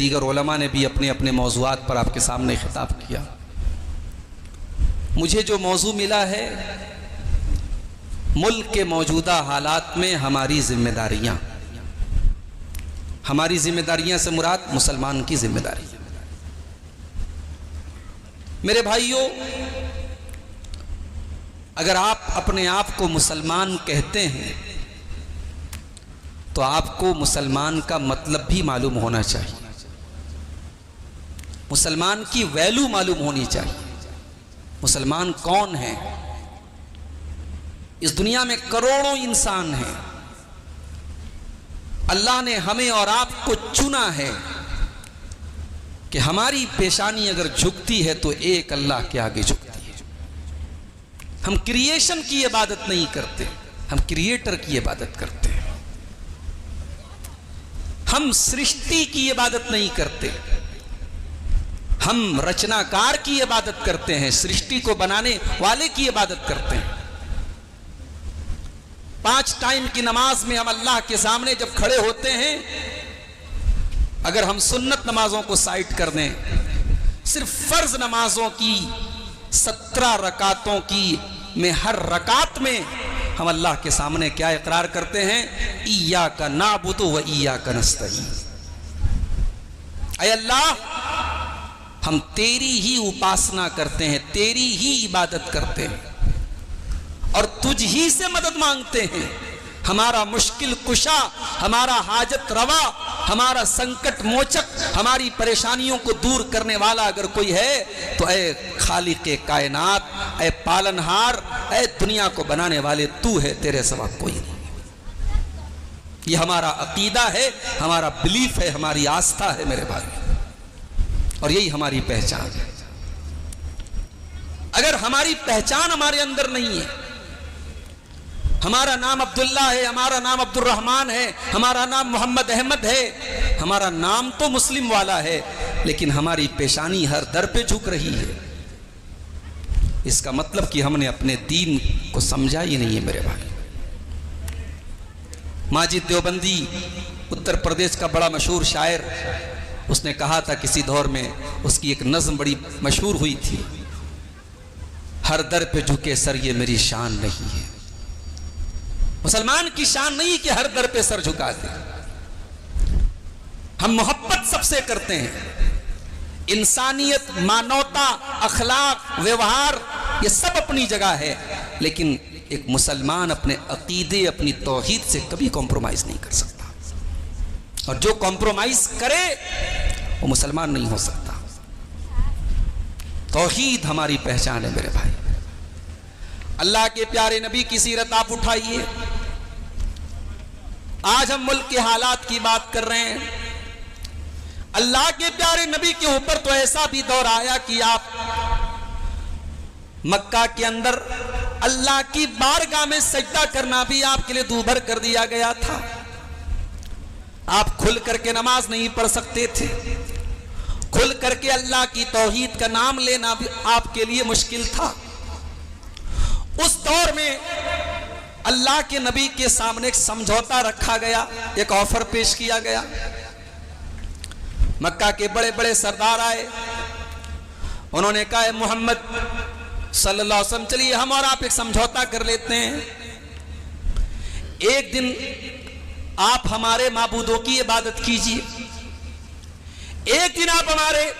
دیگر علماء نے بھی اپنے اپنے موضوعات پر آپ کے سامنے خطاب کیا. مجھے جو موضوع ملا ہے ملک کے موجودہ حالات میں ہماری ذمہ داریاں. ہماری ذمہ داریاں سے مراد مسلمان کی ذمہ داری. میرے بھائیوں، اگر آپ اپنے آپ کو مسلمان کہتے ہیں تو آپ کو مسلمان کا مطلب بھی معلوم ہونا چاہیے. مسلمان کی ویلو معلوم ہونی چاہیے. مسلمان کون ہیں؟ اس دنیا میں کروڑوں انسان ہیں. اللہ نے ہمیں اور آپ کو چنا ہے کہ ہماری پیشانی اگر جھکتی ہے تو ایک اللہ کے آگے جھکتی ہے. ہم کریشن کی عبادت نہیں کرتے، ہم کریٹر کی عبادت کرتے ہیں. ہم سرشٹی کی عبادت نہیں کرتے، ہم رچنا کار کی عبادت کرتے ہیں، سرشٹی کو بنانے والے کی عبادت کرتے ہیں. 5 ٹائم کی نماز میں ہم اللہ کے سامنے جب کھڑے ہوتے ہیں، اگر ہم سنت نمازوں کو سائٹ کر دیں، صرف فرض نمازوں کی 17 رکعتوں کی میں ہر رکعت میں ہم اللہ کے سامنے کیا اقرار کرتے ہیں؟ ایاک نعبد و ایاک نستعین. اے اللہ، ہم تیری ہی اپاسنا کرتے ہیں، تیری ہی عبادت کرتے ہیں اور تجھ ہی سے مدد مانگتے ہیں. ہمارا مشکل کشا، ہمارا حاجت روا، ہمارا سنکٹ موچک، ہماری پریشانیوں کو دور کرنے والا اگر کوئی ہے تو اے خالق کائنات، اے پالنہار، اے دنیا کو بنانے والے تو ہے، تیرے سوا کوئی نہیں. یہ ہمارا عقیدہ ہے، ہمارا بلیف ہے، ہماری آستھا ہے میرے بھائی، اور یہی ہماری پہچان ہے. اگر ہماری پہچان ہمارے اندر نہیں ہے، ہمارا نام عبداللہ ہے، ہمارا نام عبد الرحمن ہے، ہمارا نام محمد احمد ہے، ہمارا نام تو مسلم والا ہے، لیکن ہماری پیشانی ہر در پہ جھک رہی ہے، اس کا مطلب کہ ہم نے اپنے دین کو سمجھا ہی نہیں ہے میرے بھائی. ماجد دیوبندی اتر پردیش کا بڑا مشہور شاعر، اس نے کہا تھا کسی دور میں، اس کی ایک نظم بڑی مشہور ہوئی تھی، ہر در پہ جھکے سر یہ میری شان نہیں ہے. مسلمان کی شان نہیں کہ ہر در پہ سر جھکا دے. ہم محبت سب سے کرتے ہیں، انسانیت، مانوتا، اخلاق، ویوہار، یہ سب اپنی جگہ ہے، لیکن ایک مسلمان اپنے عقیدے، اپنی توحید سے کبھی کمپرومائز نہیں کر سکتا، اور جو کمپرومائز کرے وہ مسلمان نہیں ہو سکتا. توحید ہماری پہچان ہے میرے بھائی. اللہ کے پیارے نبی کی سیرت آپ اٹھائیے. آج ہم ملک کے حالات کی بات کر رہے ہیں. اللہ کے پیارے نبی کے اوپر تو ایسا بھی دور آیا کہ آپ مکہ کے اندر اللہ کی بارگاہ میں سجدہ کرنا بھی آپ کے لیے دوبھر کر دیا گیا تھا. آپ کھل کر کے نماز نہیں پڑھ سکتے تھے، کھل کر کے اللہ کی توحید کا نام لینا بھی آپ کے لیے مشکل تھا. اس دور میں اللہ کے نبی کے سامنے ایک سمجھوتا رکھا گیا، ایک آفر پیش کیا گیا. مکہ کے بڑے بڑے سردار آئے، انہوں نے کہا محمد صلی اللہ علیہ وسلم، چلیے ہم اور آپ ایک سمجھوتا کر لیتے ہیں. ایک دن آپ ہمارے معبودوں کی عبادت کیجیے، ایک دن آپ ہمارے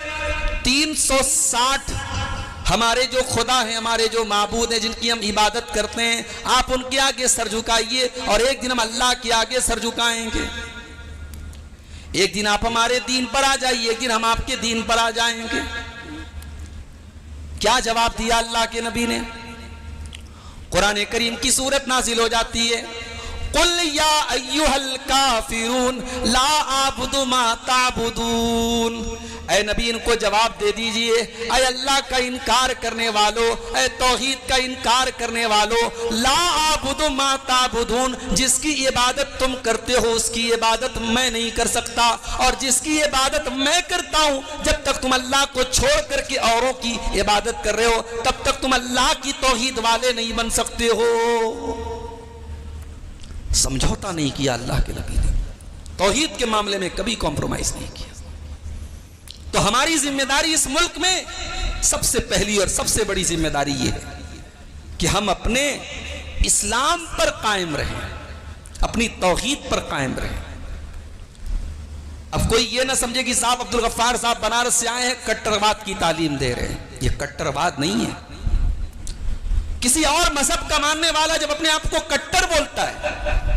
360 ہمارے جو خدا ہیں، ہمارے جو معبود ہیں جن کی ہم عبادت کرتے ہیں، آپ ان کے آگے سر جھکائیے، اور ایک دن ہم اللہ کے آگے سر جھکائیں گے. ایک دن آپ ہمارے دین پر آ جائیے، ایک دن ہم آپ کے دین پر آ جائیں گے. کیا جواب دیا اللہ کے نبی نے؟ قرآن کریم کی سورت نازل ہو جاتی ہے، قُلْ يَا أَيُّهَا الْكَافِرُونَ لَا أَعْبُدُ مَا تَعْبُدُونَ. اے نبی ان کو جواب دے دیجئے، اے اللہ کا انکار کرنے والوں، اے توحید کا انکار کرنے والوں، لا أَعْبُدُ مَا تَعْبُدُونَ، جس کی عبادت تم کرتے ہو اس کی عبادت میں نہیں کر سکتا، اور جس کی عبادت میں کرتا ہوں، جب تک تم اللہ کو چھوڑ کر کے اوروں کی عبادت کر رہے ہو تب تک تم اللہ کی توحید والے نہیں بن سکتے ہو. سمجھوتا نہیں کیا اللہ کے نبی نے، توحید کے معاملے میں کبھی کمپرومائز نہیں کیا. تو ہماری ذمہ داری اس ملک میں سب سے پہلی اور سب سے بڑی ذمہ داری یہ ہے کہ ہم اپنے اسلام پر قائم رہیں، اپنی توحید پر قائم رہیں۔ اب کوئی یہ نہ سمجھے کہ صاحب عبدالغفار صاحب بنارس سے آئے ہیں کٹرواد کی تعلیم دے رہے ہیں، یہ کٹرواد نہیں ہے۔ کسی اور مذہب کا ماننے والا جب اپنے آپ کو کٹر بولتا ہے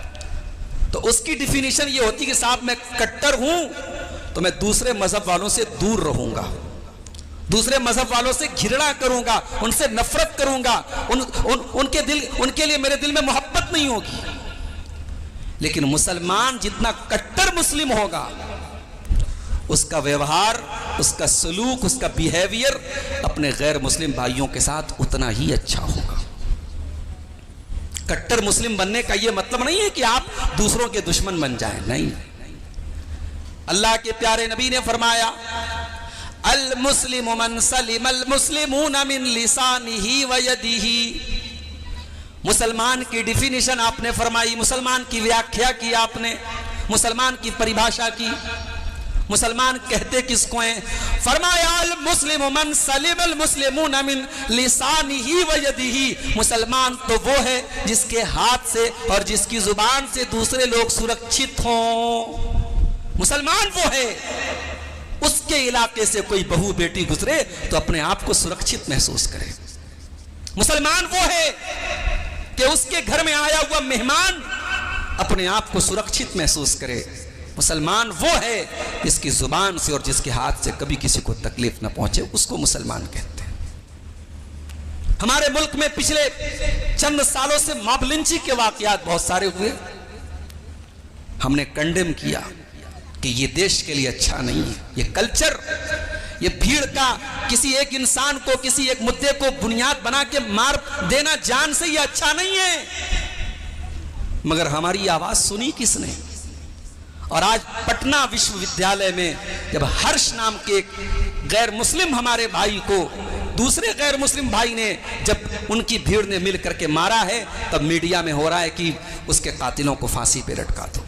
تو اس کی ڈیفینیشن یہ ہوتی ہے کہ صاحب میں کٹر ہوں تو میں دوسرے مذہب والوں سے دور رہوں گا، دوسرے مذہب والوں سے گھرنا کروں گا، ان سے نفرت کروں گا، ان کے لیے میرے دل میں محبت نہیں ہوگی۔ لیکن مسلمان جتنا کٹر مسلم ہوگا اس کا ویوہار، اس کا سلوک، اس کا بیہیویئر اپنے غیر مسلم بھائیوں کے ساتھ اتنا ہی اچھا ہوگا۔ کٹر مسلم بننے کا یہ مطلب نہیں ہے کہ آپ دوسروں کے دشمن بن جائیں، نہیں۔ اللہ کے پیارے نبی نے فرمایا المسلم من سلم المسلمون من لسانہ ویدہ۔ مسلمان کی ڈیفینیشن آپ نے فرمائی، مسلمان کی ویاکھیا کی آپ نے، مسلمان کی پریبھاشا کی۔ مسلمان کہتے کس کو ہیں؟ فرمایا المسلم من سلم المسلمون من لسانہ ویدہ۔ مسلمان تو وہ ہے جس کے ہاتھ سے اور جس کی زبان سے دوسرے لوگ سرکشت ہوں۔ مسلمان وہ ہے اس کے علاقے سے کوئی بہو بیٹی گزرے تو اپنے آپ کو سرکشت محسوس کرے۔ مسلمان وہ ہے کہ اس کے گھر میں آیا ہوا مہمان اپنے آپ کو سرکشت محسوس کرے۔ مسلمان وہ ہے جس کی زبان سے اور جس کے ہاتھ سے کبھی کسی کو تکلیف نہ پہنچے، اس کو مسلمان کہتے ہیں۔ ہمارے ملک میں پچھلے چند سالوں سے ماب لنچی کے واقعات بہت سارے ہوئے، ہم نے کنڈیم کیا کہ یہ دیش کے لیے اچھا نہیں ہے۔ یہ کلچر، یہ بھیڑ کا کسی ایک انسان کو، کسی ایک مدعے کو بنیاد بنا کے مار دینا جان سے، یہ اچھا نہیں ہے۔ مگر ہماری آواز سنی کس نے؟ اور آج پٹنہ وشو ودیالیہ میں جب ہرش نام کے ایک غیر مسلم ہمارے بھائی کو دوسرے غیر مسلم بھائی نے جب ان کی بھیڑ نے مل کر کے مارا ہے، تب میڈیا میں ہو رہا ہے کہ اس کے قاتلوں کو پھانسی پہ لٹکا دو۔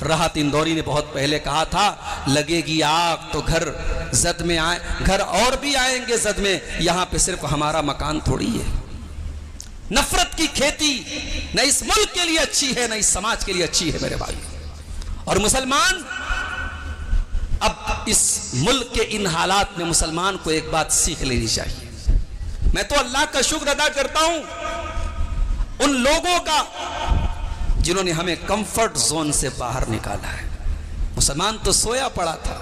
راحت اندوری نے بہت پہلے کہا تھا لگے گی آگ تو گھر زد میں آئے، گھر اور بھی آئیں گے زد میں، یہاں پہ صرف ہمارا مکان تھوڑی ہے۔ نفرت کی کھیتی نہ اس ملک کے لیے اچھی ہے، نہ اس سماج کے لیے اچھی ہے میرے بھائی۔ اور مسلمان اب اس ملک کے ان حالات میں مسلمان کو ایک بات سیکھ لینی چاہیے۔ میں تو اللہ کا شکر ادا کرتا ہوں ان لوگوں کا جنہوں نے ہمیں کمفرٹ زون سے باہر نکالا ہے۔ مسلمان تو سویا پڑا تھا،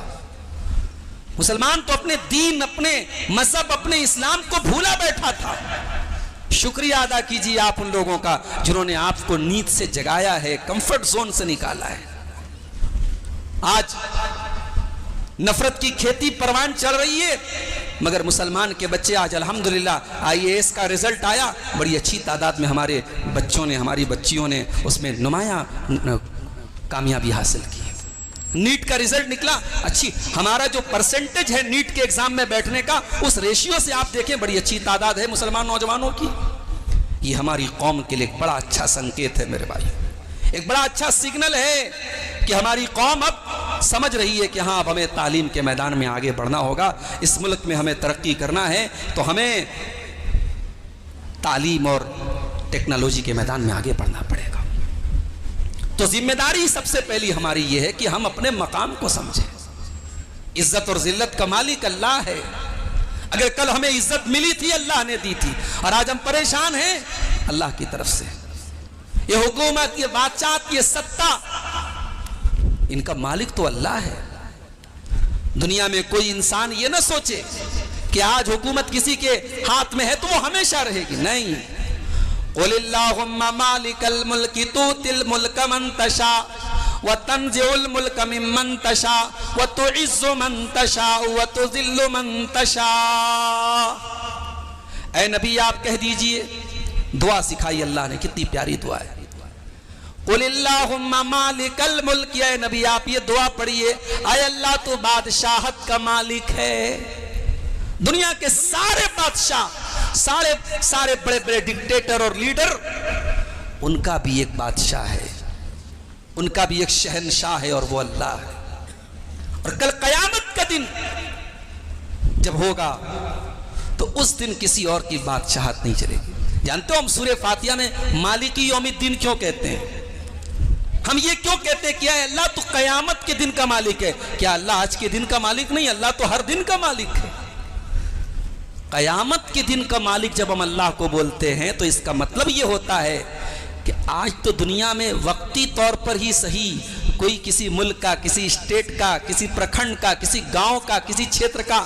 مسلمان تو اپنے دین، اپنے مذہب، اپنے اسلام کو بھولا بیٹھا تھا۔ شکریہ ادا کیجیے آپ ان لوگوں کا جنہوں نے آپ کو نیند سے جگایا ہے، کمفرٹ زون سے نکالا ہے۔ آج نفرت کی کھیتی پروان چل رہی ہے، مگر مسلمان کے بچے آج الحمدللہ IAS کا رزلٹ آیا، بڑی اچھی تعداد میں ہمارے بچوں نے، ہماری بچیوں نے اس میں نمایاں کامیابی حاصل کی۔ نیٹ کا رزلٹ نکلا اچھی، ہمارا جو پرسنٹیج ہے نیٹ کے ایگزام میں بیٹھنے کا، اس ریشیو سے آپ دیکھیں بڑی اچھی تعداد ہے مسلمان نوجوانوں کی۔ یہ ہماری قوم کے لیے ایک بڑا اچھا سنکیت ہے میرے بھائی، ایک بڑا اچھا سگنل ہے کہ ہماری قوم اب سمجھ رہی ہے کہ ہاں اب ہمیں تعلیم کے میدان میں آگے بڑھنا ہوگا، اس ملک میں ہمیں ترقی کرنا ہے تو ہمیں تعلیم اور ٹیکنالوجی کے میدان میں آگے بڑھنا پڑے گا۔ تو ذمہ داری سب سے پہلی ہماری یہ ہے کہ ہم اپنے مقام کو سمجھیں۔ عزت اور ذلت کا مالک اللہ ہے، اگر کل ہمیں عزت ملی تھی اللہ نے دی تھی، اور آج ہم پریشان ہیں اللہ کی طرف سے۔ یہ حکومت، یہ بادشاہت، یہ ستہ، ان کا مالک تو اللہ ہے۔ دنیا میں کوئی انسان یہ نہ سوچے کہ آج حکومت کسی کے ہاتھ میں ہے تو وہ ہمیشہ رہے گی، نہیں۔ قل اللہم مالک الملک تؤتی الملک من تشاء وتنزع الملک ممن تشاء وتعز من تشاء وتذل من تشاء۔ اے نبی آپ کہہ دیجئے، دعا سکھائی اللہ نے، کتنی پیاری دعا ہے۔ قل اللہم مالک الملک، اے نبی آپ یہ دعا پڑھیے، اے اللہ تو بادشاہت کا مالک ہے۔ دنیا کے سارے بادشاہ، سارے بڑے بڑے ڈکٹیٹر اور لیڈر، ان کا بھی ایک بادشاہ ہے، ان کا بھی ایک شہنشاہ ہے، اور وہ اللہ ہے۔ اور کل قیامت کا دن جب ہوگا تو اس دن کسی اور کی بادشاہت نہیں چلے گی. جانتے ہو ہم سورہ فاتحہ میں مالکی یوم الدین کیوں کہتے ہیں؟ ہم یہ کیوں کہتے ہیں کہ اے اللہ تو قیامت کے دن کا مالک ہے؟ کیا اللہ آج کے دن کا مالک نہیں؟ اللہ تو ہر دن کا مالک ہے. قیامت کے دن کا مالک جب ہم اللہ کو بولتے ہیں تو اس کا مطلب یہ ہوتا ہے کہ آج تو دنیا میں وقتی طور پر ہی صحیح کوئی کسی ملک کا، کسی اسٹیٹ کا، کسی پرکھنڈ کا، کسی گاؤں کا، کسی چھیتر کا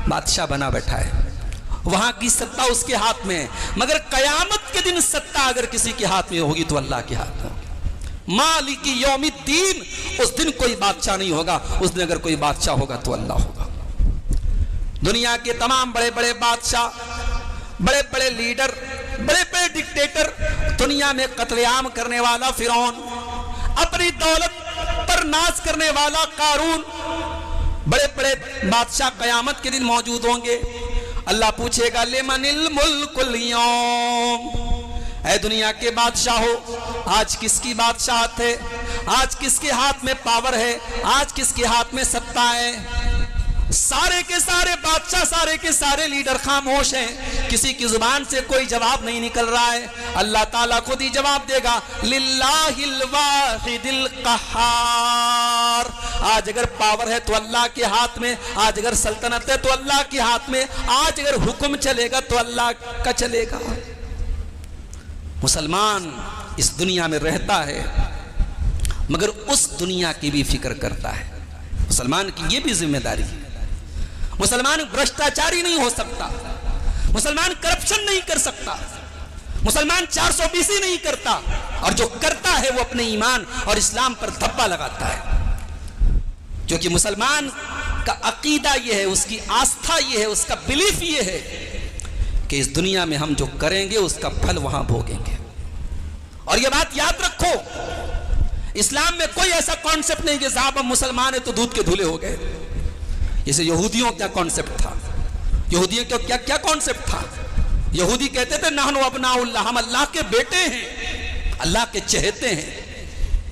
بادشاہ بنا بیٹھا ہے، وہاں کی ستہ اس کے ہاتھ میں ہے. مگر قیامت کے دن ستہ اگر کسی کے ہاتھ میں ہوگی تو اللہ کے ہاتھ میں ہوگی. مالک یوم الدین، اس دن کوئی بادشاہ نہیں ہوگا، اس دن اگر کوئی بادشاہ ہوگا تو اللہ ہوگا. دنیا کے تمام بڑے بڑے بادشاہ، بڑے بڑے لیڈر، بڑے بڑے ڈکٹیٹر، دنیا میں قتل عام کرنے والا فرعون، اپنی دولت پر ناز کرنے والا قارون، بڑے بڑے بادشاہ قیامت کے دن موجود ہوں گے. اللہ پوچھے گا لمن الملک اليوم، اے دنیا کے بادشاہو آج کس کی بادشاہت ہے؟ آج کس کے ہاتھ میں پاور ہے؟ آج کس کے ہاتھ میں ستہ ہے؟ سارے کے سارے بادشاہ، سارے کے سارے لیڈر خاموش ہیں، کسی کی زبان سے کوئی جواب نہیں نکل رہا ہے. اللہ تعالیٰ خود ہی جواب دے گا للہ الواحد القہار. آج اگر پاور ہے تو اللہ کے ہاتھ میں، آج اگر سلطنت ہے تو اللہ کے ہاتھ میں، آج اگر حکم چلے گا تو اللہ کا چلے گا. مسلمان اس دنیا میں رہتا ہے مگر اس دنیا کی بھی فکر کرتا ہے. مسلمان کی یہ بھی ذمہ داری ہے. مسلمان بھرشٹاچاری نہیں ہو سکتا، مسلمان کرپشن نہیں کر سکتا، مسلمان 420 نہیں کرتا، اور جو کرتا ہے وہ اپنے ایمان اور اسلام پر دھبا لگاتا ہے. کیونکہ مسلمان کا عقیدہ یہ ہے، اس کی آستھا یہ ہے، اس کا بلیف یہ ہے کہ اس دنیا میں ہم جو کریں گے اس کا پھل وہاں بھوگیں گے. اور یہ بات یاد رکھو، اسلام میں کوئی ایسا کانسیپٹ نہیں کہ صاحب ہم مسلمان ہیں تو دودھ کے دھلے ہو گئے. جیسے یہودیوں کا کانسیپٹ تھا. یہودیوں کا کیا کانسیپٹ تھا؟ یہودی کہتے تھے نحن ابناء اللہ، ہم اللہ کے بیٹے ہیں، اللہ کے چہتے ہیں،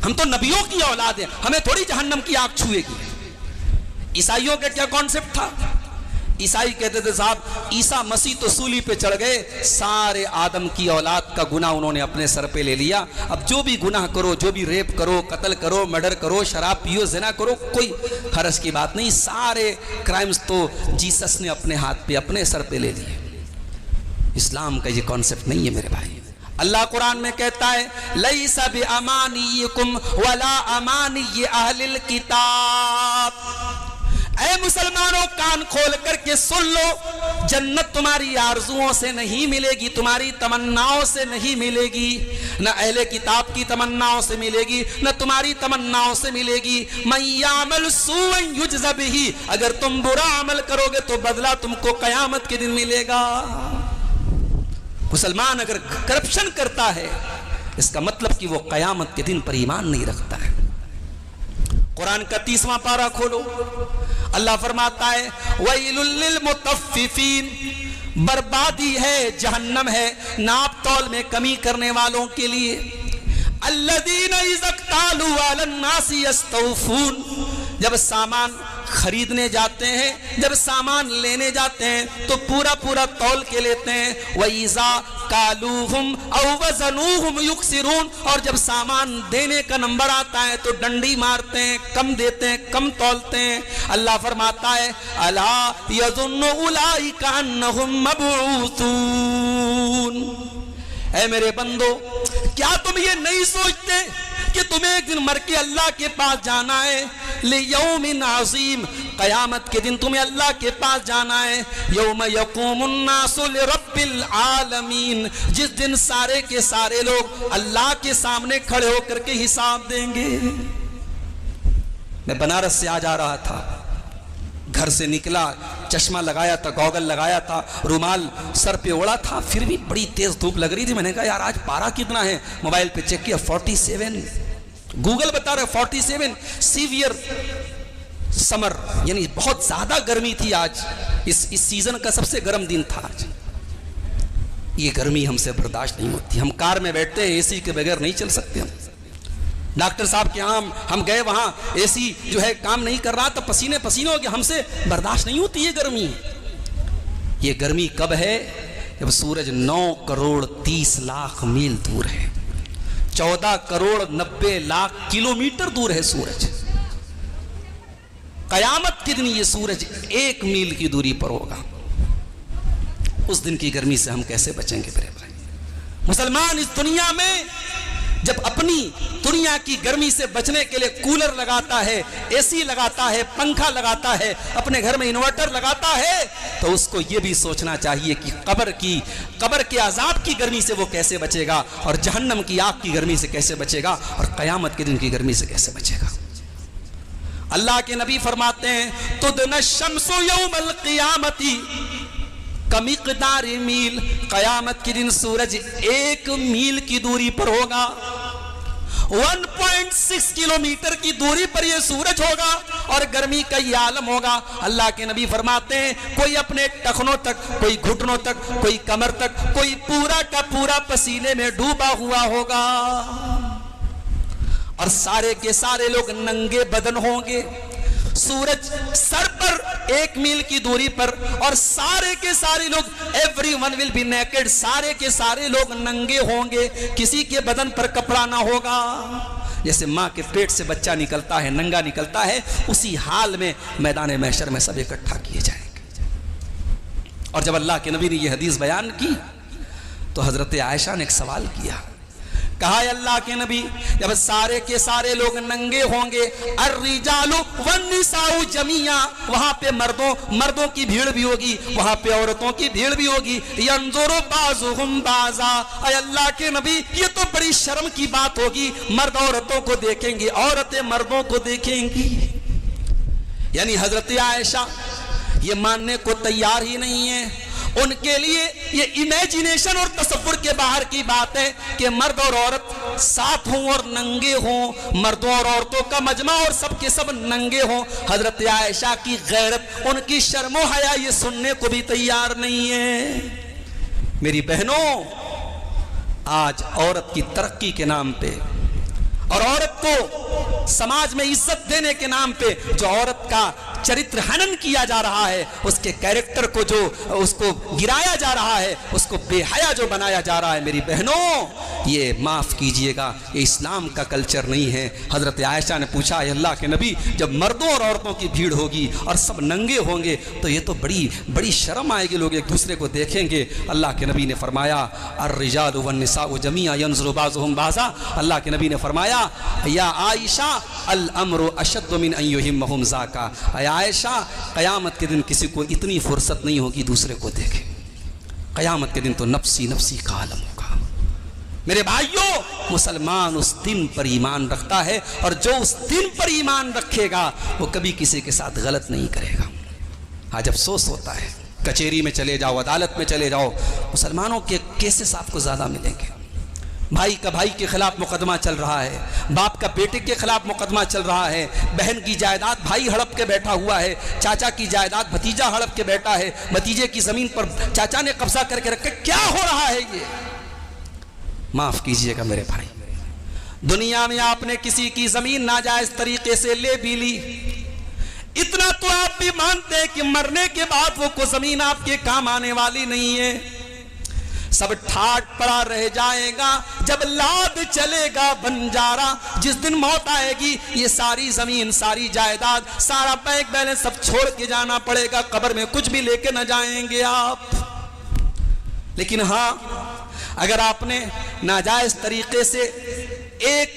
ہم تو نبیوں کی اولاد ہیں، ہمیں تھوڑی جہنم کی آگ چھوئے گی. عیسائیوں کا کیا کانسیپٹ تھا؟ عیسائی کہتے تھے صاحب عیسیٰ مسیح تو سولی پہ چڑھ گئے، سارے آدم کی اولاد کا گناہ انہوں نے اپنے سر پہ لے لیا، اب جو بھی گناہ کرو، جو بھی ریپ کرو، قتل کرو، مرڈر کرو، شراب پیو، زنا کرو، کوئی حرج کی بات نہیں، سارے کرائمز تو جیسس نے اپنے ہاتھ پہ، اپنے سر پہ لے لیے. اسلام کا یہ کانسیپٹ نہیں ہے میرے بھائی. اللہ قرآن میں کہتا ہے لیس بامانیکم ولا امانی اہل الکتاب. اے مسلمانوں کان کھول کر کے سن لو، جنت تمہاری آرزوؤں سے نہیں ملے گی، تمہاری تمناؤں سے نہیں ملے گی، نہ اہل کتاب کی تمناؤں سے ملے گی، نہ تمہاری تمناؤں سے ملے گی. من یعمل سوءا یجز بہ، اگر تم برا عمل کرو گے تو بدلہ تم کو قیامت کے دن ملے گا. مسلمان اگر کرپشن کرتا ہے اس کا مطلب کہ وہ قیامت کے دن پر ایمان نہیں رکھتا ہے. قرآن کا 30واں پارہ کھولو، اللہ فرماتا ہے وَيْلٌ لِّلْمُطَفِّفِينَ، بربادی ہے، جہنم ہے ناپ تول میں کمی کرنے والوں کے لیے. الَّذِينَ إِذَا اكْتَالُوا عَلَى النَّاسِ يَسْتَوْفُونَ، جب سامان خریدنے جاتے ہیں، جب سامان لینے جاتے ہیں تو پورا پورا تول کے لیتے ہیں. وَإِذَا كَالُوهُمْ أَوْ وَزَنُوهُمْ يُخْسِرُونَ، اور جب سامان دینے کا نمبر آتا ہے تو ڈنڈی مارتے ہیں، کم دیتے ہیں، کم تولتے ہیں. اللہ فرماتا ہے أَلَا يَظُنُّ أُولَئِكَ أَنَّهُمْ مَبْعُوثُونَ. اے میرے بندو، کیا تم یہ نہیں سوچتے کہ تمہیں ایک دن مر کے اللہ کے پاس جانا ہے؟ لیوم عظیم، قیامت کے دن تمہیں اللہ کے پاس جانا ہے. یوم یقوم الناس لرب العالمین، جس دن سارے کے سارے لوگ اللہ کے سامنے کھڑے ہو کر کے حساب دیں گے. میں بنارس سے آ جا رہا تھا، گھر سے نکلا، چشمہ لگایا تھا، گوگل لگایا تھا، رومال سر پہ اوڑا تھا، پھر بھی بڑی تیز دھوپ لگ رہی تھی. میں نے کہا یار آج پارا کتنا ہے؟ موبائل پہ چیک کیا 47، گوگل بتا رہا ہے 47. سیویئر سمر، یعنی بہت زیادہ گرمی تھی آج، اس سیزن کا سب سے گرم دن تھا آج. یہ گرمی ہم سے برداشت نہیں ہوتی. ہم کار میں بیٹھتے ہیں، اے سی کے بغیر نہیں چل سکتے. ہم ڈاکٹر صاحب کے یہاں ہم گئے، وہاں اے سی جو ہے کام نہیں کر رہا، تو پسینے پسینے ہو گئے، ہم سے برداشت نہیں ہوتی یہ گرمی. یہ گرمی کب ہے؟ جب سورج 9 کروڑ 30 لاکھ میل دور ہے، 14 کروڑ 90 لاکھ کلومیٹر دور ہے سورج۔ قیامت کے دن یہ سورج 1 میل کی دوری پر ہوگا۔ اس دن کی گرمی سے ہم کیسے بچیں گے میرے بھائی؟ مسلمان اس دنیا میں جب اپنی دنیا کی گرمی سے بچنے کے لیے کولر لگاتا ہے، اے سی لگاتا ہے، پنکھا لگاتا ہے، اپنے گھر میں انورٹر لگاتا ہے، تو اس کو یہ بھی سوچنا چاہیے کہ قبر کے عذاب کی گرمی سے وہ کیسے بچے گا، اور جہنم کی آگ کی گرمی سے کیسے بچے گا، اور قیامت کے دن کی گرمی سے کیسے بچے گا۔ اللہ کے نبی فرماتے ہیں تدنی الشمس یوم القیامت کمقدار میل، قیامت کے دن سورج 1 میل کی دوری پر ہوگا، 1.6 کلومیٹر کی دوری پر یہ سورج ہوگا، اور گرمی کا یہ عالم ہوگا۔ اللہ کے نبی فرماتے ہیں کوئی اپنے ٹخنوں تک، کوئی گھٹنوں تک، کوئی کمر تک، کوئی پورا کا پورا پسینے میں ڈوبا ہوا ہوگا، اور سارے کے سارے لوگ ننگے بدن ہوں گے۔ سورج سر پر 1 میل کی دوری پر، اور سارے کے سارے لوگ everyone will be naked، سارے کے سارے لوگ ننگے ہوں گے، کسی کے بدن پر کپڑا نہ ہوگا۔ جیسے ماں کے پیٹ سے بچہ نکلتا ہے، ننگا نکلتا ہے، اسی حال میں میدان محشر میں سب اکٹھا کیے جائیں گے۔ اور جب اللہ کے نبی نے یہ حدیث بیان کی تو حضرت عائشہ نے ایک سوال کیا، کہا ہے اللہ کے نبی جب سارے کے سارے لوگ ننگے ہوں گے، الرجال والنساء جميعا، وہاں پہ مردوں کی بھیڑ بھی ہوگی، وہاں پہ عورتوں کی بھیڑ بھی ہوگی، ينظر بعضهم بعضا، اے اللہ کے نبی یہ تو بڑی شرم کی بات ہوگی، مرد عورتوں کو دیکھیں گے، عورتیں مردوں کو دیکھیں گی۔ یعنی حضرت عائشہ یہ ماننے کو تیار ہی نہیں ہے، ان کے لیے یہ امیجینیشن اور تصور کے باہر کی بات ہے کہ مرد اور عورت ساتھ ہوں اور ننگے ہوں، مردوں اور عورتوں کا مجمع اور سب کے سب ننگے ہوں۔ حضرت عائشہ کی غیرت، ان کی شرم و حیا یہ سننے کو بھی تیار نہیں ہے۔ میری بہنوں، آج عورت کی ترقی کے نام پہ اور عورت کو سماج میں عزت دینے کے نام پہ جو عورت کا چرتر ہنن کیا جا رہا ہے، اس کے کیریکٹر کو جو اس کو گرایا جا رہا ہے، اس کو بے حیا جو بنایا جا رہا ہے، میری بہنوں یہ معاف کیجئے گا، یہ اسلام کا کلچر نہیں ہے۔ حضرت عائشہ نے پوچھا ہے اللہ کے نبی جب مردوں اور عورتوں کی بھیڑ ہوگی اور سب ننگے ہوں گے تو یہ تو بڑی شرم آئے گی، لوگ ایک دوسرے کو دیکھیں گے۔ اللہ کے نبی نے فرمایا الرجال والنساء جميعا ينظر بعضهم بعضا، اللہ کے نبی نے فرمایا یا عائشہ الامر اشد من ان يهمهم ذاك، اے عائشہ قیامت کے دن کسی کو اتنی فرصت نہیں ہوگی دوسرے کو دیکھے، قیامت کے دن تو نفسی نفسی کا عالم ہوگا۔ میرے بھائیوں، مسلمان اس دن پر ایمان رکھتا ہے، اور جو اس دن پر ایمان رکھے گا وہ کبھی کسی کے ساتھ غلط نہیں کرے گا۔ آج افسوس ہوتا ہے، کچہری میں چلے جاؤ، عدالت میں چلے جاؤ، مسلمانوں کے کیسز آپ کو زیادہ ملیں گے۔ بھائی کا بھائی کے خلاف مقدمہ چل رہا ہے، باپ کا بیٹے کے خلاف مقدمہ چل رہا ہے، بہن کی جائیداد بھائی ہڑپ کے بیٹھا ہوا ہے، چاچا کی جائیداد بھتیجا ہڑپ کے بیٹھا ہے، بھتیجے کی زمین پر چاچا نے قبضہ کر کے رکھا، کیا ہو رہا ہے یہ؟ معاف کیجئے گا میرے بھائی، دنیا میں آپ نے کسی کی زمین ناجائز طریقے سے لے بھی لی، اتنا تو آپ بھی مانتے ہیں کہ مرنے کے بعد وہ کو زمین آپ کے کام آنے والی نہیں ہے، سب ٹھاٹ پڑا رہ جائے گا جب لاد چلے گا بنجارا، جس دن موت آئے گی یہ ساری زمین، ساری جائیداد، سارا بینک بیلنس سب چھوڑ کے جانا پڑے گا، قبر میں کچھ بھی لے کے نہ جائیں گے آپ۔ لیکن ہاں اگر آپ نے ناجائز طریقے سے ایک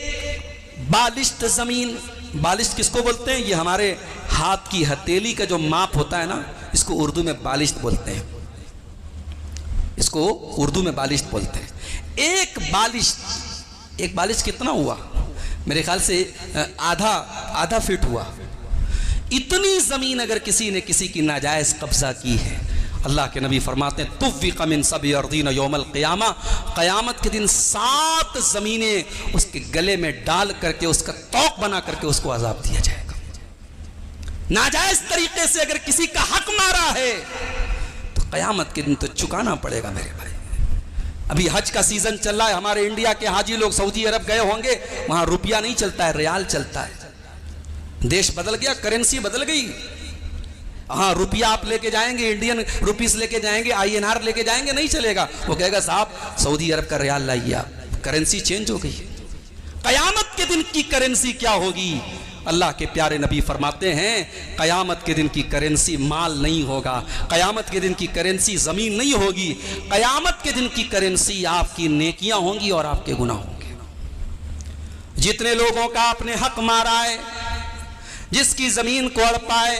بالشت زمین، بالشت کس کو بولتے ہیں؟ یہ ہمارے ہاتھ کی ہتھیلی کا جو ماپ ہوتا ہے نا، اس کو اردو میں بالشت بولتے ہیں، اس کو اردو میں بالشت بولتے ہیں۔ ایک بالشت کتنا ہوا؟ میرے خیال سے آدھا فٹ ہوا۔ اتنی زمین اگر کسی نے کسی کی ناجائز قبضہ کی ہے، اللہ کے نبی فرماتے ہیں طُوِّقَ مِن سَبْعِ أَرْضِينَ يَوْمَ الْقِيَامَةِ، قیامت کے دن 7 زمینیں اس کے گلے میں ڈال کر کے اس کا طوق بنا کر کے اس کو عذاب دیا جائے گا۔ ناجائز طریقے سے اگر کسی کا حق مارا ہے تو قیامت کے دن تو چکانا پڑے گا میرے بھائی۔ ابھی حج کا سیزن چل رہا ہے، ہمارے انڈیا کے حاجی لوگ سعودی عرب گئے ہوں گے، وہاں روپیہ نہیں چلتا ہے، ریال چلتا ہے۔ دیش بدل گیا، کرنسی بدل گئی، ہاں روپیہ آپ لے کے جائیں گے، انڈین روپیز لے کے جائیں گے، INR لے کے جائیں گے، نہیں چلے گا. وہ کہے گا صاحب سعودی عرب کا ریال لائیے، آپ کرنسی چینج ہو گئی. قیامت کے دن کی کرنسی کیا ہوگی؟ اللہ کے پیارے نبی فرماتے ہیں قیامت کے دن کی کرنسی مال نہیں ہوگا، قیامت کے دن کی کرنسی زمین نہیں ہوگی، قیامت کے دن کی کرنسی آپ کی نیکیاں ہوں گی اور آپ کے گناہ ہوں گے. جتنے لوگوں کا آپ نے حق مارا ہے، جس کی زمین کو ہڑپا ہے،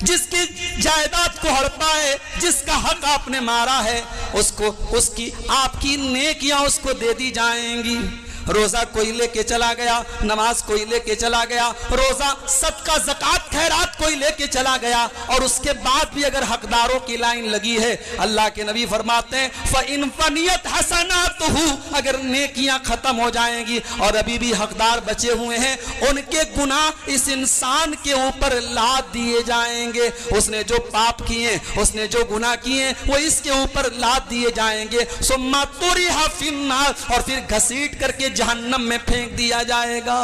جس کی جائیداد کو ہڑپا ہے، جس کا حق آپ نے مارا ہے، اس کی آپ کی نیکیاں اس کو دے دی جائیں گی. روزہ کوئی لے کے چلا گیا، نماز کوئی لے کے چلا گیا، روزہ صدقہ زکوٰۃ خیرات کوئی لے کے چلا گیا، اور اس کے بعد بھی اگر حقداروں کی لائن لگی ہے، اللہ کے نبی فرماتے ہیں فَإِن فَنِيَتْ حَسَنَاتُهُ، اگر نیکیاں ختم ہو جائیں گی اور ابھی بھی حقدار بچے ہوئے ہیں، ان کے گناہ اس انسان کے اوپر لاد دیے جائیں گے. اس نے جو پاپ کیے، اس نے جو گناہ کیے، وہ اس کے اوپر لاد دیے جائیں گے. ثُمَّ طُرِحَ فِي النَّارِ، اور پھر گھسیٹ کر کے جہنم میں پھینک دیا جائے گا.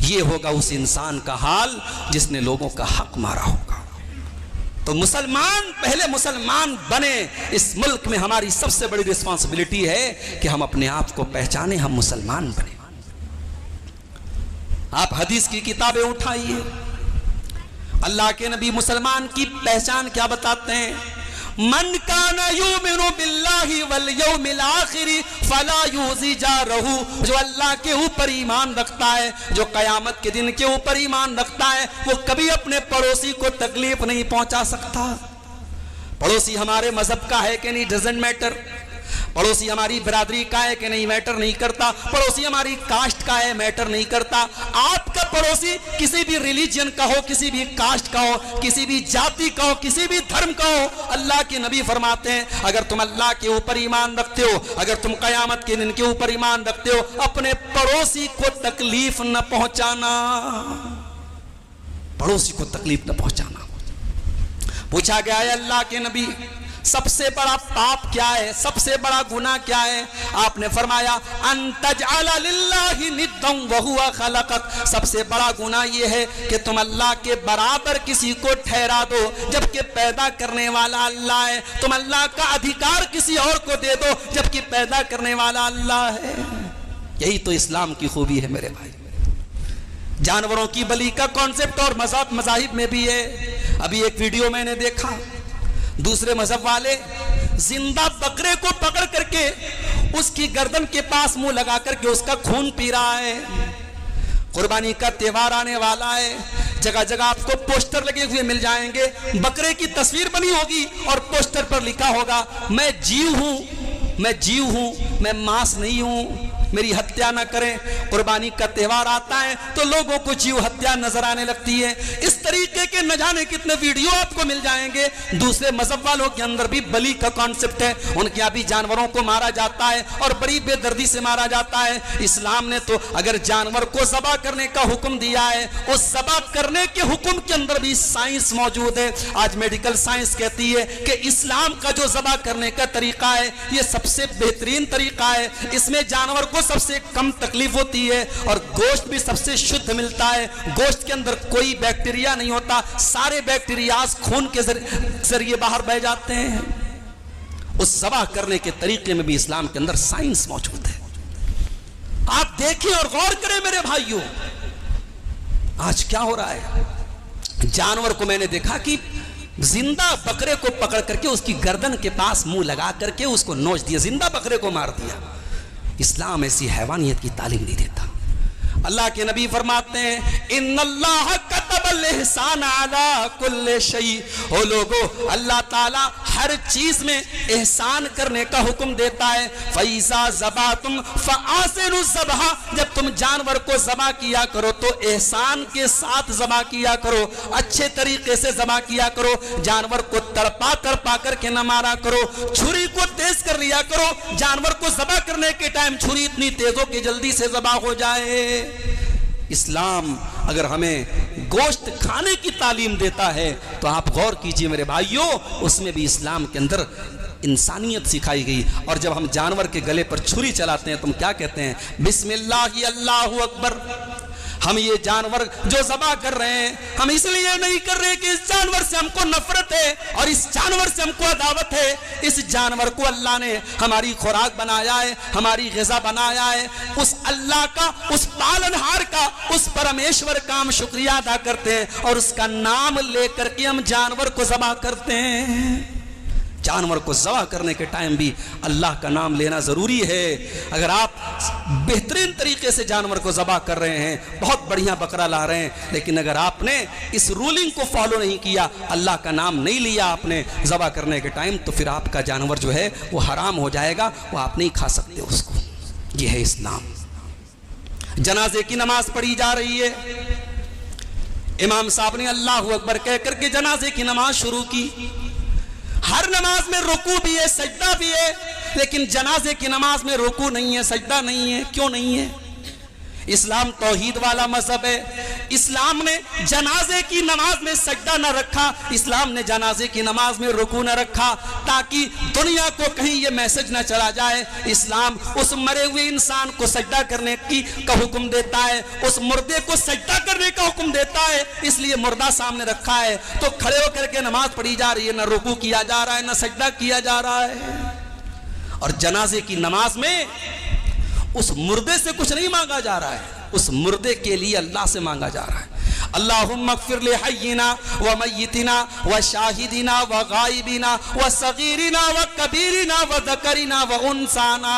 یہ ہوگا اس انسان کا حال جس نے لوگوں کا حق مارا ہوگا. تو مسلمان پہلے مسلمان بنے. اس ملک میں ہماری سب سے بڑی رسپانسبلٹی ہے کہ ہم اپنے آپ کو پہچانیں، ہم مسلمان بنے. آپ حدیث کی کتابیں اٹھائیے، اللہ کے نبی مسلمان کی پہچان کیا بتاتے ہیں؟ من کان یؤمن باللہ والیوم الآخر فلا یؤذی جارہ، جو اللہ کے اوپر ایمان رکھتا ہے، جو قیامت کے دن کے اوپر ایمان رکھتا ہے، وہ کبھی اپنے پڑوسی کو تکلیف نہیں پہنچا سکتا. پڑوسی ہمارے مذہب کا ہے کہ نہیں ڈزنٹ میٹر، پڑوسی ہماری برادری کا ہے کہ نہیں میٹر نہیں کرتا، پڑوسی ہماری کاسٹ کا ہے میٹر نہیں کرتا. آپ کا پڑوسی کسی بھی ریلیجن کا ہو، کسی بھی کاسٹ کا ہو، کسی بھی جاتی کا ہو، کسی بھی دھرم کا ہو، اللہ کے نبی فرماتے ہیں اگر تم اللہ کے اوپر ایمان رکھتے ہو، اگر تم قیامت کے دن کے اوپر ایمان رکھتے ہو، اپنے پڑوسی کو تکلیف نہ پہنچانا، پڑوسی کو تکلیف نہ پہنچانا. پوچھا گیا ہے اللہ کے نبی سب سے بڑا پاپ کیا ہے، سب سے بڑا گناہ کیا ہے؟ آپ نے فرمایا ان تجعل للہ ندا وہو خلقک، سب سے بڑا گناہ یہ ہے کہ تم اللہ کے برابر کسی کو ٹھہرا دو جبکہ پیدا کرنے والا اللہ ہے. تم اللہ کا ادھیکار کسی اور کو دے دو جبکہ پیدا کرنے والا اللہ ہے. یہی تو اسلام کی خوبی ہے میرے بھائی. جانوروں کی بلی کا کانسیپٹ اور مذاہب میں بھی ہے. ابھی ایک ویڈیو میں نے دیکھا، دوسرے مذہب والے زندہ بکرے کو پکڑ کر کے اس کی گردن کے پاس منہ لگا کر کے اس کا خون پی رہا ہے. قربانی کا تہوار آنے والا ہے، جگہ جگہ آپ کو پوسٹر لگے ہوئے مل جائیں گے، بکرے کی تصویر بنی ہوگی اور پوسٹر پر لکھا ہوگا میں جیو ہوں، میں جیو ہوں، میں ماس نہیں ہوں، میری ہتیا نہ کریں. قربانی کا تہوار آتا ہے تو لوگوں کو جیو ہتیا نظر آنے لگتی ہے. اس طریقے کے نہ جانے کتنے ویڈیو آپ کو مل جائیں گے. دوسرے مذہب والوں کے اندر بھی بلی کا کانسیپٹ ہے، ان کے یہاں بھی جانوروں کو مارا جاتا ہے اور بڑی بے دردی سے مارا جاتا ہے. اسلام نے تو اگر جانور کو ذبح کرنے کا حکم دیا ہے، اس ذبح کرنے کے حکم کے اندر بھی سائنس موجود ہے. آج میڈیکل سائنس کہتی ہے کہ اسلام کا جو ذبح کرنے کا طریقہ ہے یہ سب سے بہترین طریقہ ہے. اس میں جانور کو سب سے کم تکلیف ہوتی ہے اور گوشت بھی سب سے شدھ ملتا ہے. گوشت کے اندر کوئی بیکٹیریا نہیں ہوتا، سارے بیکٹیریاز خون کے ذریعے باہر بہ جاتے ہیں. اس ذبح کرنے کے طریقے میں بھی اسلام کے اندر سائنس موجود ہے. آپ دیکھیں اور غور کریں میرے بھائیوں، آج کیا ہو رہا ہے. جانور کو میں نے دیکھا کہ زندہ بکرے کو پکڑ کر کے اس کی گردن کے پاس منہ لگا کر کے اس کو نوچ دیا، زندہ بکرے کو مار دیا. اسلام ایسی حیوانیت کی تعلیم نہیں دیتا. اللہ کے نبی فرماتے ہیں ان اللہ کتب الاحسان علی کل شیء، او لوگو اللہ تعالی ہر چیز میں احسان کرنے کا حکم دیتا ہے. فَإِذَا ذَبَحْتُمْ فَأَحْسِنُوا الذَّبْحَ، جب تم جانور کو ذبح کیا کرو تو احسان کے ساتھ ذبح کیا کرو، اچھے طریقے سے ذبح کیا کرو. جانور کو تڑپا کر کے نہ مارا کرو، چھری کو تیز کر لیا کرو. جانور کو ذبح کرنے کے ٹائم چھری اتنی تیز ہو کہ جلدی سے ذبح ہو جائے. اسلام اگر ہمیں گوشت کھانے کی تعلیم دیتا ہے تو آپ غور کیجئے میرے بھائیوں، اس میں بھی اسلام کے اندر انسانیت سکھائی گئی. اور جب ہم جانور کے گلے پر چھری چلاتے ہیں تو ہم کیا کہتے ہیں؟ بسم اللہ اللہ اکبر. ہم یہ جانور جو ذبح کر رہے ہیں ہم اس لیے نہیں کر رہے کہ اس جانور سے ہم کو نفرت ہے اور اس جانور سے ہم کو عداوت ہے. اس جانور کو اللہ نے ہماری خوراک بنایا ہے, ہماری غذا بنایا ہے. اس اللہ کا, اس پالنہار کا, اس پرمیشور کا ہم شکریہ ادا کرتے ہیں اور اس کا نام لے کر کے ہم جانور کو ذبح کرتے ہیں. جانور کو ذبح کرنے کے ٹائم بھی اللہ کا نام لینا ضروری ہے. اگر آپ بہترین طریقے سے جانور کو ذبح کر رہے ہیں, بہت بڑھیا بکرا لا رہے ہیں, لیکن اگر آپ نے اس رولنگ کو فالو نہیں کیا, اللہ کا نام نہیں لیا آپ نے ذبح کرنے کے ٹائم, تو پھر آپ کا جانور جو ہے وہ حرام ہو جائے گا, وہ آپ نہیں کھا سکتے اس کو. یہ ہے اسلام. جنازے کی نماز پڑھی جا رہی ہے. امام صاحب نے اللہ اکبر کہہ کر کے جنازے کی نماز شروع کی. ہر نماز میں رکوع بھی ہے, سجدہ بھی ہے, لیکن جنازے کی نماز میں رکوع نہیں ہے, سجدہ نہیں ہے. کیوں نہیں ہے؟ اسلام توحید والا مذہب ہے. اسلام نے جنازے کی نماز میں سجدہ نہ رکھا, اسلام نے جنازے کی نماز میں رکوع نہ رکھا تاکہ دنیا کو کہیں یہ میسج نہ چلا جائے. اسلام اس مرے ہوئے انسان کو سجدہ کرنے کا حکم دیتا ہے, اس مردے کو سجدہ کرنے کا حکم دیتا ہے, اس لیے مردہ سامنے رکھا ہے. تو کھڑے ہو کر کے نماز پڑھی جا رہی ہے, نہ رکوع کیا جا رہا ہے نہ سجدہ کیا جا رہا ہے. اور جنازے کی نماز میں اس مردے سے کچھ نہیں مانگا جا رہا ہے, اس مردے کے لیے اللہ سے مانگا جا رہا ہے. اللہم اغفر لحینا ومیتنا وشاہدنا وغائبنا وصغیرنا وکبیرنا وذکرنا وانسانا.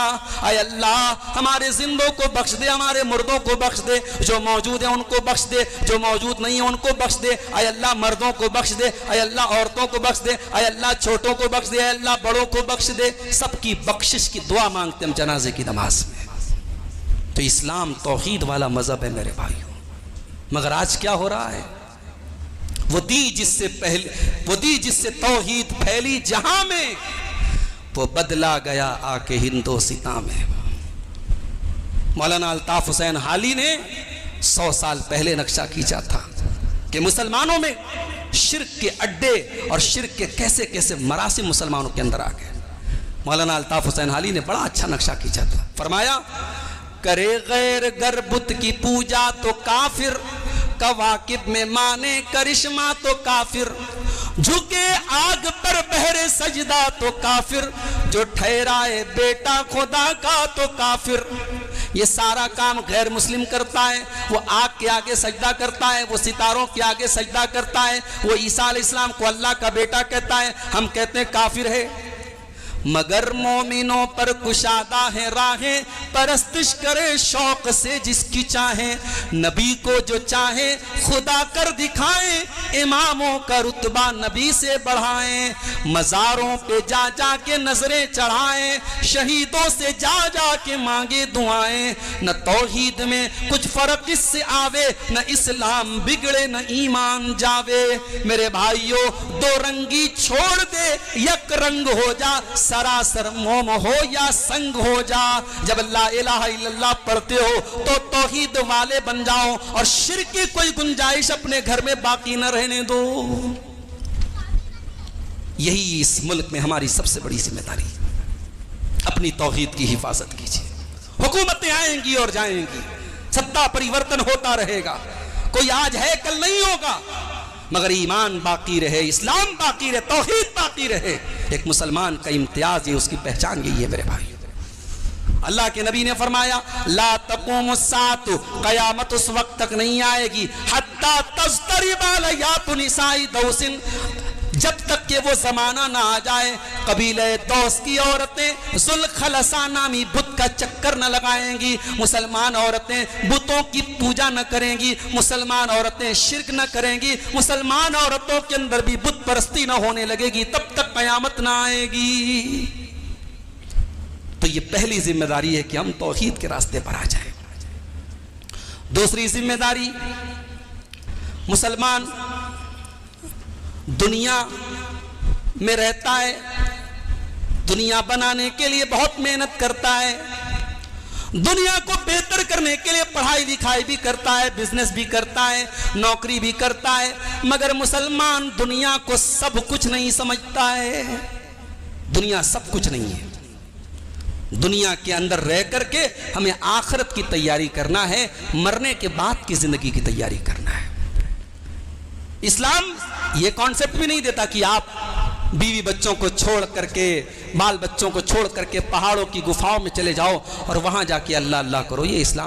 اے اللہ ہمارے زندوں کو بخش دے, ہمارے مردوں کو بخش دے, جو موجود ہیں ان کو بخش دے, جو موجود نہیں ہیں ان کو بخش دے. اے اللہ مردوں کو بخش دے, اے اللہ عورتوں کو بخش دے, اے اللہ چھوٹوں کو بخش دے, اے اللہ بڑوں کو بخش دے. سب کی بخشش کی دعا مانگتے ہم جنازے کی نماز میں. تو اسلام توحید والا مذہب ہے میرے بھائیوں. مگر آج کیا ہو رہا ہے؟ وہ دی جس سے توحید پھیلی جہاں میں, وہ بدلا گیا آ کے ہندوستاں میں. مولانا الطاف حسین حالی نے 100 سال پہلے نقشہ کھینچا تھا کہ مسلمانوں میں شرک کے اڈے اور شرک کے کیسے کیسے مراسم مسلمانوں کے اندر آ گئے. مولانا الطاف حسین حالی نے بڑا اچھا نقشہ کھینچا تھا. فرمایا کرے غیر گر بت کی پوجا تو کافر, کواکب میں مانے کرشمہ تو کافر, جھکے آگ پر بہرے سجدہ تو کافر, جو ٹھہرائے بیٹا خدا کا تو کافر. یہ سارا کام غیر مسلم کرتا ہے. وہ آگ کے آگے سجدہ کرتا ہے, وہ ستاروں کے آگے سجدہ کرتا ہے, وہ عیسیٰ علیہ السلام کو اللہ کا بیٹا کہتا ہے. ہم کہتے ہیں کافر ہے. مگر مومنوں پر کشادہ ہے راہیں, پرستش کرے شوق سے جس کی چاہیں. نبی کو جو چاہے خدا کر دکھائیں, اماموں کا رتبہ نبی سے بڑھائیں. مزاروں پہ جا جا کے نظریں چڑھائیں, شہیدوں سے جا جا کے مانگے دعائیں. نہ توحید میں کچھ فرق اس سے آوے, نہ اسلام بگڑے نہ ایمان جاوے. میرے بھائیوں دو رنگی چھوڑ دے, یک رنگ ہو جا, سراسر موم ہو یا سنگ ہو جا. جب لا الہ الا اللہ پڑھتے ہو تو توحید والے بن جاؤ, اور شرک کی کوئی گنجائش اپنے گھر میں باقی نہ رہنے دو. یہی اس ملک میں ہماری سب سے بڑی ذمہ داری. اپنی توحید کی حفاظت کیجیے. حکومتیں آئیں گی اور جائیں گی, ستا پریورتن ہوتا رہے گا, کوئی آج ہے کل نہیں ہوگا, مگر ایمان باقی رہے, اسلام باقی رہے, توحید باقی رہے. ایک مسلمان کا امتیاز, یہ اس کی پہچان یہی ہے میرے بھائی. اللہ کے نبی نے فرمایا لا تقوم الساعۃ, قیامت اس وقت تک نہیں آئے گی, حتی تضطرب علیات نساء دوس, جب تک کہ وہ زمانہ نہ آ جائے قبیلہ دوس کی عورتیں ذوالخلصہ نامی بت کا چکر نہ لگائیں گی. مسلمان عورتیں بتوں کی پوجا نہ کریں گی, مسلمان عورتیں شرک نہ کریں گی, مسلمان عورتوں کے اندر بھی بت پرستی نہ ہونے لگے گی, تب تک قیامت نہ آئے گی. تو یہ پہلی ذمہ داری ہے کہ ہم توحید کے راستے پر آ جائیں. دوسری ذمہ داری, مسلمان دنیا میں رہتا ہے, دنیا بنانے کے لیے بہت محنت کرتا ہے, دنیا کو بہتر کرنے کے لیے پڑھائی لکھائی بھی کرتا ہے, بزنس بھی کرتا ہے, نوکری بھی کرتا ہے, مگر مسلمان دنیا کو سب کچھ نہیں سمجھتا ہے. دنیا سب کچھ نہیں ہے. دنیا کے اندر رہ کر کے ہمیں آخرت کی تیاری کرنا ہے، مرنے کے بعد کی زندگی کی تیاری کرنا ہے۔ اسلام یہ کانسیپٹ بھی نہیں دیتا کہ آپ بیوی بچوں کو چھوڑ کر کے، بال بچوں کو چھوڑ کر کے پہاڑوں کی گفاؤں میں چلے جاؤ اور وہاں جا کے اللہ اللہ کرو، یہ اسلام